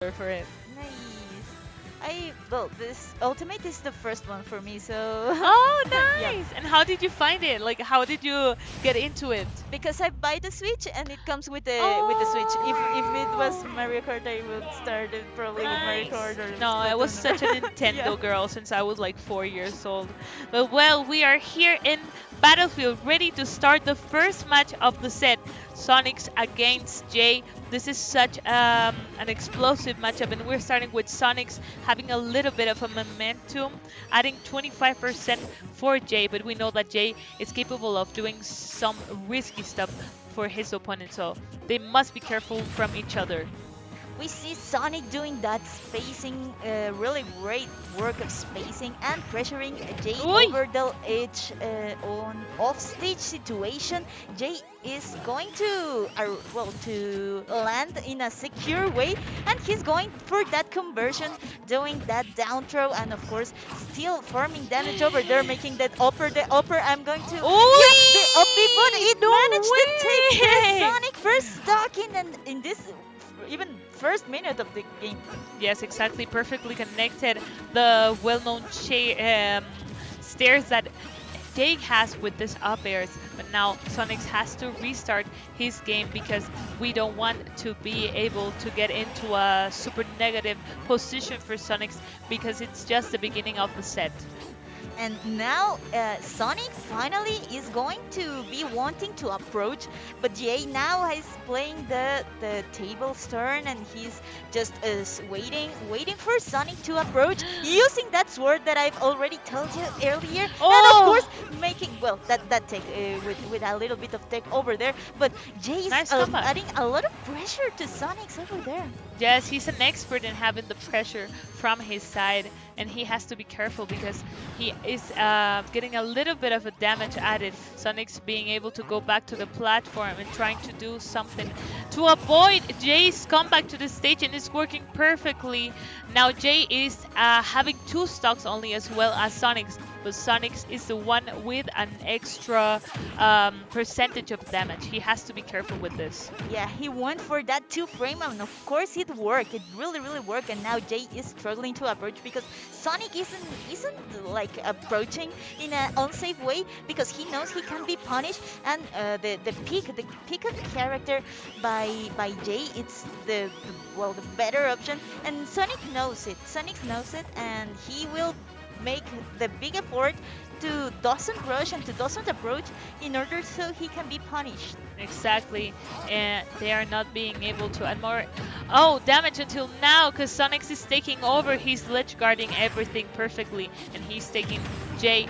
for it. Nice. Well, this ultimate is the first one for me, so Oh, yeah. nice! And how did you find it? Like, how did you get into it? Because I buy the Switch and it comes with the Switch. If it was Oh, Mario Kart, I would start it probably with Mario nice. Kart or No, I was Splatoon. such a Yeah. Nintendo girl since I was like 4 years old. But well, we are here in Battlefield, ready to start the first match of the set. Sonix against Jay. This is such an explosive matchup, and we're starting with Sonix having a little bit of a momentum, adding 25% for Jay. But we know that Jay is capable of doing some risky stuff for his opponent, so they must be careful from each other. We see Sonic doing that spacing, really great work of spacing and pressuring Jay Uy! over the edge on off-stage situation. Jay is going to, well, to land in a secure way, and he's going for that conversion, doing that down throw, and of course, still farming damage over there, making that upper, the upper. I'm going to, yeah, the up B, but Uy! it No managed to take the way! Sonic first stock in this even first minute of the game. Yes, exactly. Perfectly connected. The well-known stairs that Jake has with this up airs, but now Sonix has to restart his game because we don't want to be able to get into a super negative position for Sonix because it's just the beginning of the set. And now Sonic finally is going to be wanting to approach, but Jay now is playing the table's turn, and he's just waiting for Sonic to approach using that sword that I've already told you earlier, and of course Oh, making, well, that tech with a little bit of tech over there, but Jay is nice comeback. adding a lot of pressure to Sonic's over there. Yes, he's an expert in having the pressure from his side, and he has to be careful because he is getting a little bit of a damage added. Sonic's being able to go back to the platform and trying to do something to avoid Jay's comeback to the stage, and it's working perfectly. Now Jay is having two stocks only as well as Sonic's, but Sonic's is the one with an extra percentage of damage. He has to be careful with this. Yeah, he went for that two frame, and of course it worked. It really worked, and now Jay is struggling to approach because Sonic isn't like approaching in an unsafe way because he knows he can be punished, and the pick of the character by Jay, it's the better option, and Sonic knows it. Sonic knows it, and he will make the big effort to doesn't rush and to doesn't approach in order so he can be punished. Exactly, and they are not being able to add more. Oh, damage until now, because Sonix is taking over. He's ledge guarding everything perfectly, and he's taking Jay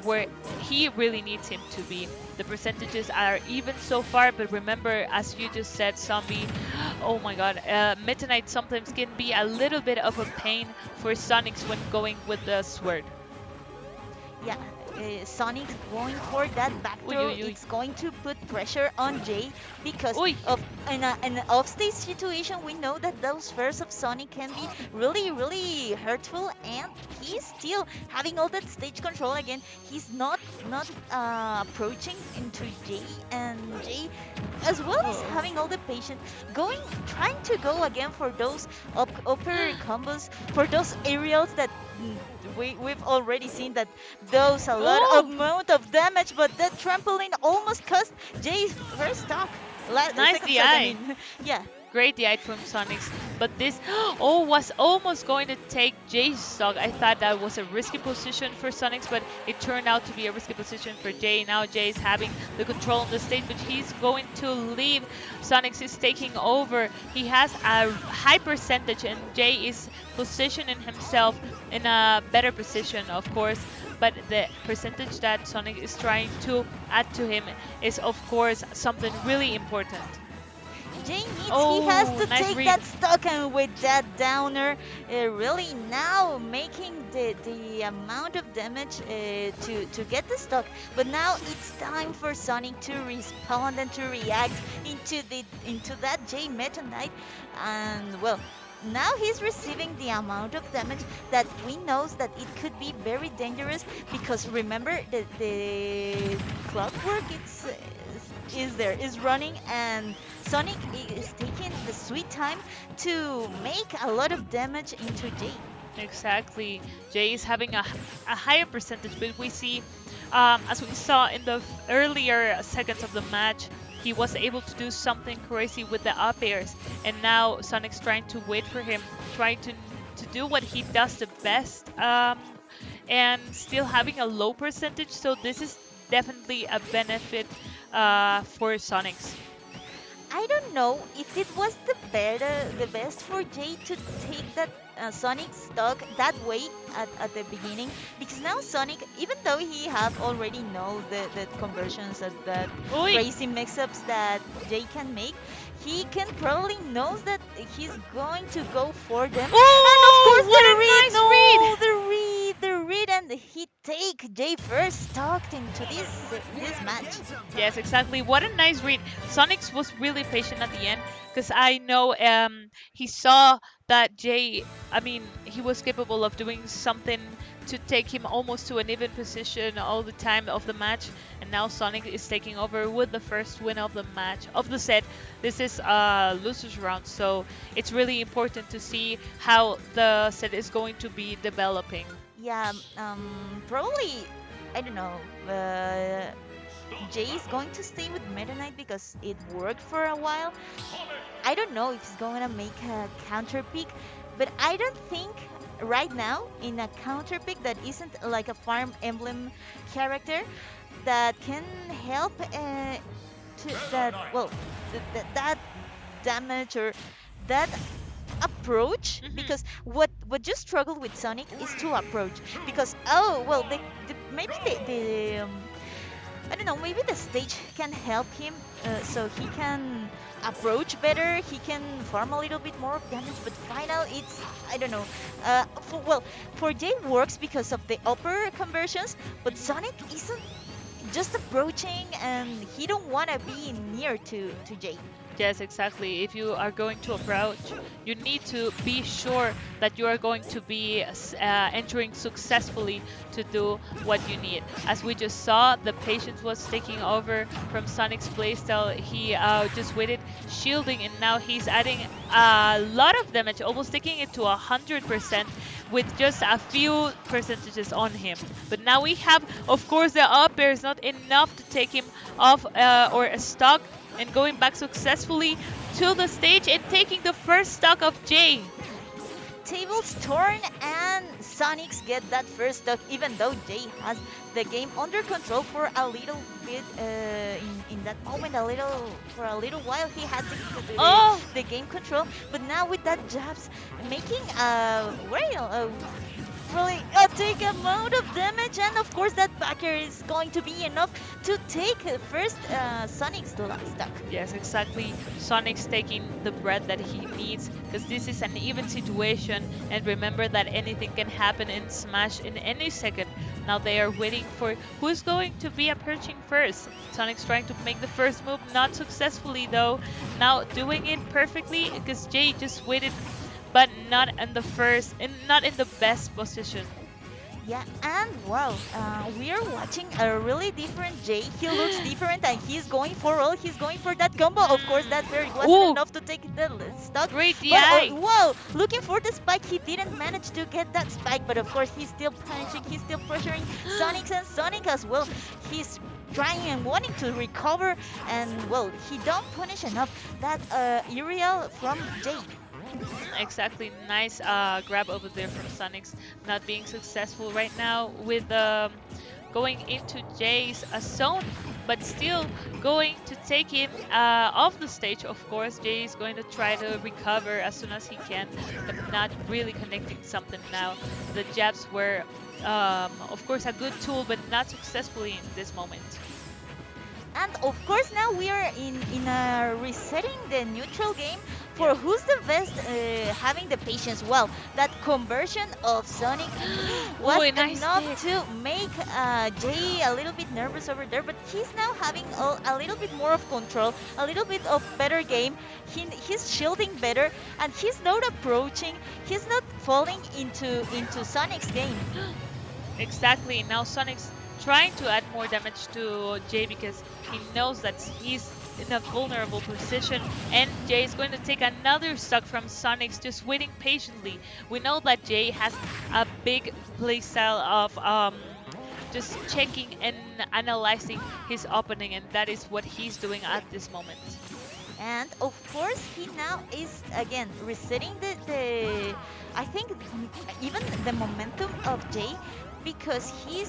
where he really needs him to be. The percentages are even so far, but remember, as you just said, Zombie, oh my god, Meta Knight sometimes can be a little bit of a pain for Sonix when going with the sword. Yeah, Sonic going for that back Uy, throw. uy, uy. It's going to put pressure on Jay because Uy. of in an offstage situation. We know that those firsts of Sonic can be really hurtful, and he's still having all that stage control again. He's not approaching into Jay, and Jay as well as Oh. having all the patience, trying to go again for those upper combos, for those aerials that we've already seen that those a lot of Oh, amount of damage, but that trampoline almost cost Jay's first stock. nice Second stock, I DI. mean. Yeah. Great the from Sonix, but this was almost going to take Jay's stock. I thought that was a risky position for Sonix, but it turned out to be a risky position for Jay. Now Jay is having the control on the stage, but he's going to leave. Sonix is taking over. He has a high percentage, and Jay is positioning himself in a better position, of course. But the percentage that Sonic is trying to add to him is, of course, something really important. He has Oh, to nice take read. that stock, and with that downer, really now making the amount of damage to get the stock. But now it's time for Sonic to respond and to react into that J Meta Knight, and well. Now he's receiving the amount of damage that we knows that it could be very dangerous because remember the clockwork, it's is there, is running, and Sonic is taking the sweet time to make a lot of damage into Jay. Exactly. Jay is having a higher percentage, but we see, as we saw in the earlier seconds of the match, he was able to do something crazy with the up airs, and now Sonic's trying to wait for him, trying to do what he does the best, and still having a low percentage. So this is definitely a benefit for Sonic's. I don't know if it was the best for Jay to take that Sonic stock that way at the beginning, because now Sonic, even though he have already know the conversions of that Oi! crazy mix-ups that Jay can make, he can probably knows that he's going to go for them, and of course Oh, what the a read, nice no, read! the read, and he take Jay first stock into this match. Yes, exactly. What a nice read. Sonix was really patient at the end because I know he saw that Jay, I mean, he was capable of doing something to take him almost to an even position all the time of the match, and now Sonic is taking over with the first win of the match of the set. This is a losers round, so it's really important to see how the set is going to be developing. Yeah, probably, I don't know. Jay is going to stay with Meta Knight because it worked for a while. I don't know if he's going to make a counter pick, but I don't think right now in a counter pick that isn't like a Farm Emblem character that can help to that, well, that damage or that approach, Mhm. because what you struggle with Sonic is to approach, because oh well maybe the I don't know, maybe the stage can help him, so he can approach better, he can farm a little bit more of damage, but final it's, I don't know. For Jay works because of the upper conversions, but Sonic isn't just approaching and he don't want to be near to Jay. Yes, exactly. If you are going to approach, you need to be sure that you are going to be entering successfully to do what you need. As we just saw, the patience was taking over from Sonic's playstyle. He just waited, shielding, and now he's adding a lot of damage, almost taking it to 100% with just a few percentages on him. But now we have, of course, the up air is not enough to take him off or a stock, and going back successfully to the stage and taking the first stock of Jay. Tables turn and Sonics get that first stock, even though Jay has the game under control for a little bit. In that moment, a little for a little while, he had Oh, the game control. But now with that jabs, making really take amount of damage, and of course that backer is going to be enough to take first Sonic's last stock. yes, exactly. Sonic's taking the breath that he needs because this is an even situation. And remember that anything can happen in Smash in any second. Now they are waiting for who's going to be approaching first. Sonic's trying to make the first move, not successfully though. Now doing it perfectly because Jay just waited, but not in the first, and not in the best position. Yeah, and wow, we are watching a really different Jay. He looks different, and he's going for all. He's going for that combo. Of course, that very wasn't Ooh, enough to take the stock. great But DI. wow, looking for the spike, he didn't manage to get that spike. But of course, he's still punishing. He's still pressuring Sonic and Sonic as well. He's trying and wanting to recover, and well, he don't punish enough that aerial from Jay. Exactly. Nice grab over there from Sonix. Not being successful right now with going into Jay's zone, but still going to take him off the stage. Of course, Jay is going to try to recover as soon as he can, but not really connecting something now. The jabs were, of course, a good tool, but not successfully in this moment. And of course, now we are in a resetting the neutral game for Yeah. who's the best having the patience. Well, that conversion of Sonic was Ooh, nice enough hit. to make Jay a little bit nervous over there, but he's now having a little bit more of control, a little bit of better game. He's shielding better, and he's not approaching. He's not falling into Sonic's game. Exactly. Now Sonic's trying to add more damage to Jay because he knows that he's in a vulnerable position, and Jay is going to take another stock from Sonix, just waiting patiently. We know that Jay has a big playstyle of just checking and analyzing his opening, and that is what he's doing at this moment. And of course, he now is again resetting the I think even the momentum of Jay, because he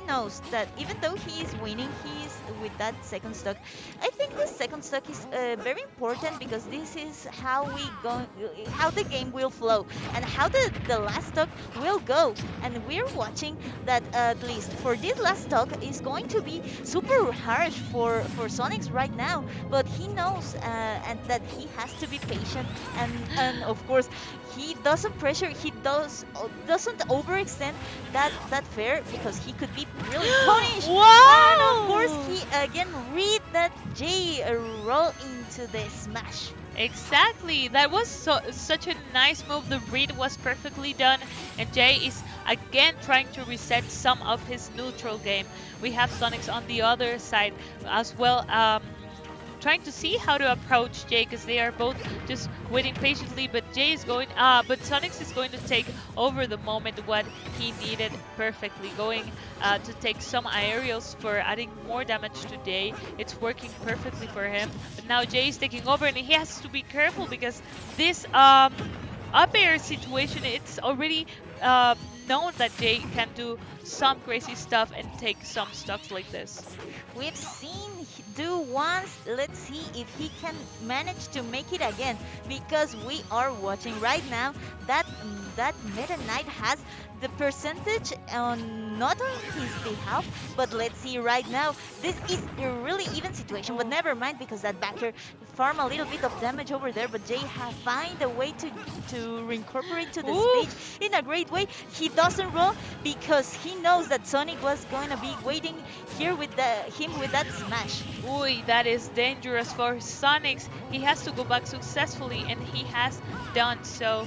knows that even though he is winning, he's with that second stock. I think the second stock is very important because this is how the game will flow and how the last stock will go. And we're watching that at least for this last stock is going to be super harsh for Sonix right now. But he knows and that he has to be patient, and of course he doesn't pressure. He doesn't overextend that fair because he could be really punished. And of course, Wow! he again read that J roll into the smash. Exactly. That was such a nice move. The read was perfectly done, and Jay is again trying to reset some of his neutral game. We have Sonix on the other side as well. Trying to see how to approach Jay because they are both just waiting patiently. But but Sonix is going to take over the moment what he needed perfectly, going to take some aerials for adding more damage to Jay. It's working perfectly for him. But now Jay is taking over, and he has to be careful because this up air situation, it's already uh, known that Jay can do some crazy stuff and take some stocks like this. We've seen do once. Let's see if he can manage to make it again, because we are watching right now that that Meta Knight has the percentage on not on his behalf, but let's see right now. This is a really even situation, but never mind because that backer farm a little bit of damage over there, but Jay have find a way to reincorporate to the stage Oof. in a great way. He doesn't roll because he knows that Sonic was going to be waiting here with him with that smash. Uy, that is dangerous for Sonix. He has to go back successfully, and he has done so.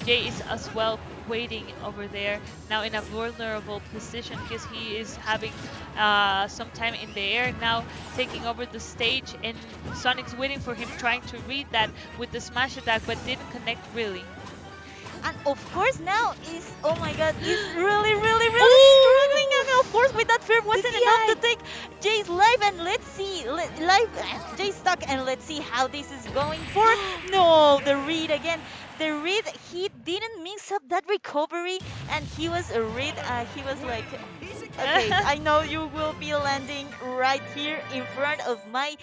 Jay is as well waiting over there, now in a vulnerable position because he is having some time in the air, now taking over the stage, and Sonic's waiting for him, trying to read that with the smash attack, but didn't connect really. And of course now is, oh my god, is really, really, really struggling. Ooh! And of course with that fear The wasn't enough to DI! take Jay's life. And let's see, Jay's stuck. And let's see how this is going for. No, the read again. The read, he didn't mix up that recovery. And he was a read, he was like, okay, I know you will be landing right here in front of my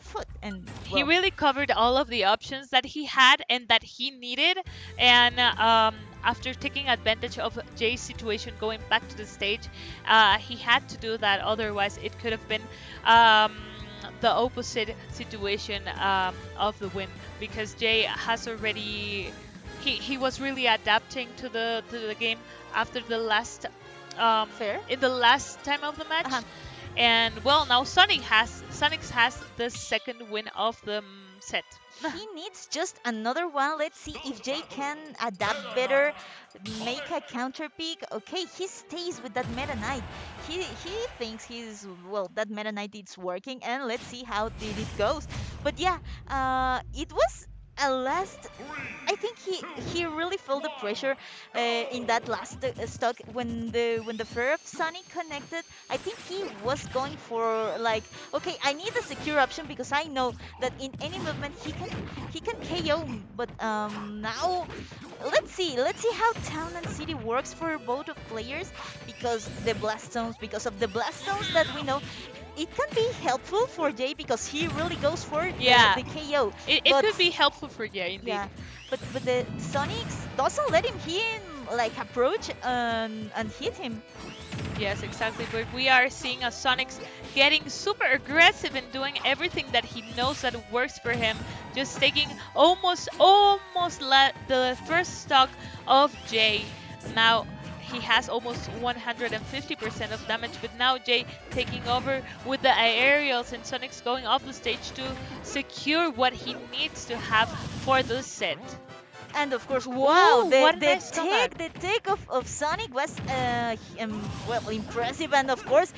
foot. And He well, really covered all of the options that he had and that he needed. And after taking advantage of Jay's situation, going back to the stage, he had to do that. Otherwise, it could have been the opposite situation of the win, because Jay has already. He was really adapting to the game after the last fair. in the last time of the match. Uh-huh. And well, now Sonix has the second win of the set. He needs just another one. Let's see if Jay can adapt better, make a counter pick. Okay, he stays with that Meta Knight. He thinks he's well, that Meta Knight is working, and let's see how did it goes. But yeah, it was a last. I think he really felt the pressure in that last stock when the Fair of Sonic connected. I think he was going for like, okay, I need a secure option because I know that in any movement he can KO. But now let's see how Town and City works for both of players, because of the blast stones that we know. It can be helpful for Jay because he really goes for Yeah, the KO. it But could be helpful for Jay indeed. yeah, but the Sonix doesn't let him like approach and hit him. Yes, exactly. But we are seeing a Sonix getting super aggressive and doing everything that he knows that works for him. Just taking almost the first stock of Jay. Now he has almost 150% of damage, but now Jay taking over with the aerials, and Sonix going off the stage to secure what he needs to have for the set. And of course, wow, Whoa, what a nice comeback. the take of Sonic was well, impressive. And of course,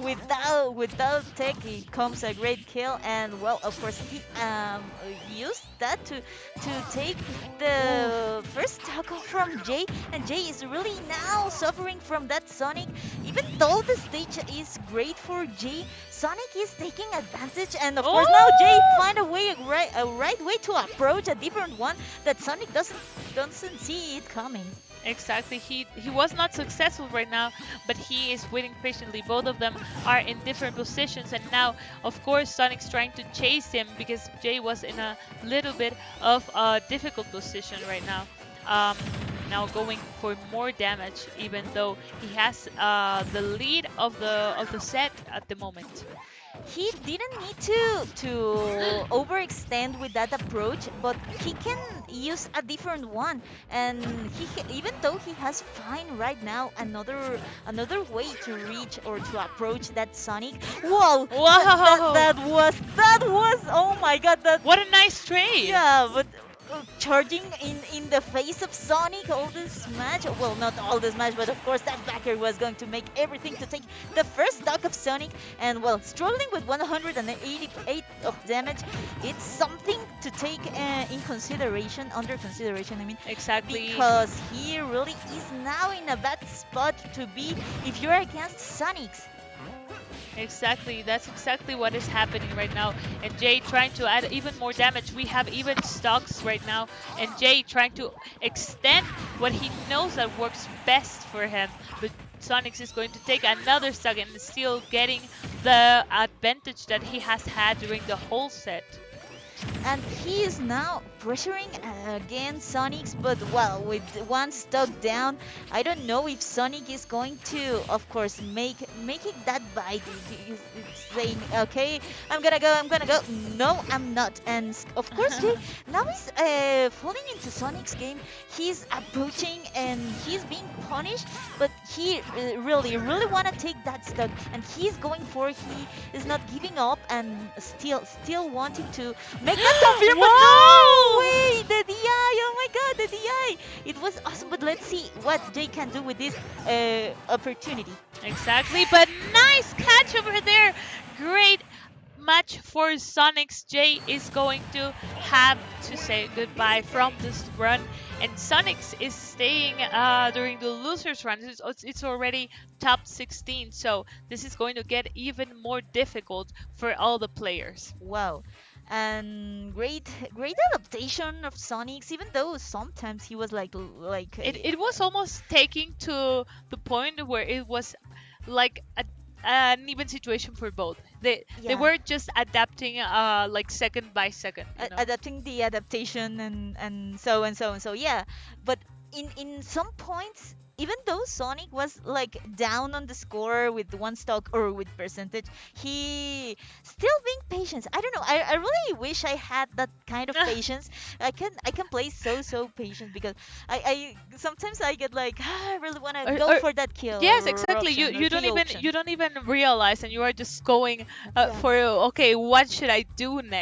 without tech, it comes a great kill. And well, of course, he used that to take Ooh. the first tackle from Jay, and Jay is really now suffering from that Sonic. Even though the stage is great for Jay, Sonic is taking advantage, and of course now Jay Oh! find a right way to approach a different one that Sonic doesn't see it coming. Exactly. He was not successful right now, but he is waiting patiently. Both of them are in different positions, and now, of course, Sonic's trying to chase him because Jay was in a little bit of a difficult position right now. Um, Now going for more damage, even though he has the lead of the set at the moment. He didn't need to overextend with that approach, but he can use a different one. And even though he has fine right now another way to reach or to approach that Sonic. Whoa, Wow! that was, oh my god, that. What a nice trade! Yeah, but charging in the face of Sonic all this match. Well, not all this match, but of course that backer was going to make everything to take the first stock of Sonic. And well, struggling with 188 of damage, it's something to take under consideration. I mean, Exactly. because he really is now in a bad spot to be if you're against Sonics. Exactly, that's exactly what is happening right now. And Jay trying to add even more damage. We have even stocks right now, and Jay trying to extend what he knows that works best for him. But Sonix is going to take another stock and still getting the advantage that he has had during the whole set. And he is now pressuring again Sonics, but well, with one stock down, I don't know if Sonic is going to, of course, making that bite. It's saying, okay, I'm gonna go. No, I'm not. And of course, Jay now is falling into Sonic's game. He's approaching and he's being punished, but he really wanna take that stock, and he's going for. He is not giving up and still wanting to make that confirm, but no Wow! way! The DI! Oh my god, the DI! It was awesome, but let's see what Jay can do with this opportunity. Exactly, but nice catch over there. Great match for Sonix. Jay is going to have to say goodbye from this run, and Sonix is staying during the losers run. It's already top 16, so this is going to get even more difficult for all the players. Wow. And great adaptation of Sonics, even though sometimes he was like It was almost taking to the point where it was like an even situation for both. They yeah, were just adapting like second by second, you know. adapting the adaptation and so and so and so, yeah. But in some points, even though Sonic was like down on the score with one stock or with percentage, he still being patient. I don't know, I really wish I had that kind of patience. I can play so patient, because I sometimes I get like, I really want to go Or for that kill yes, or exactly. You option or you don't KO even option. you don't even realize, and you are just going Yeah. for okay, what should I do next?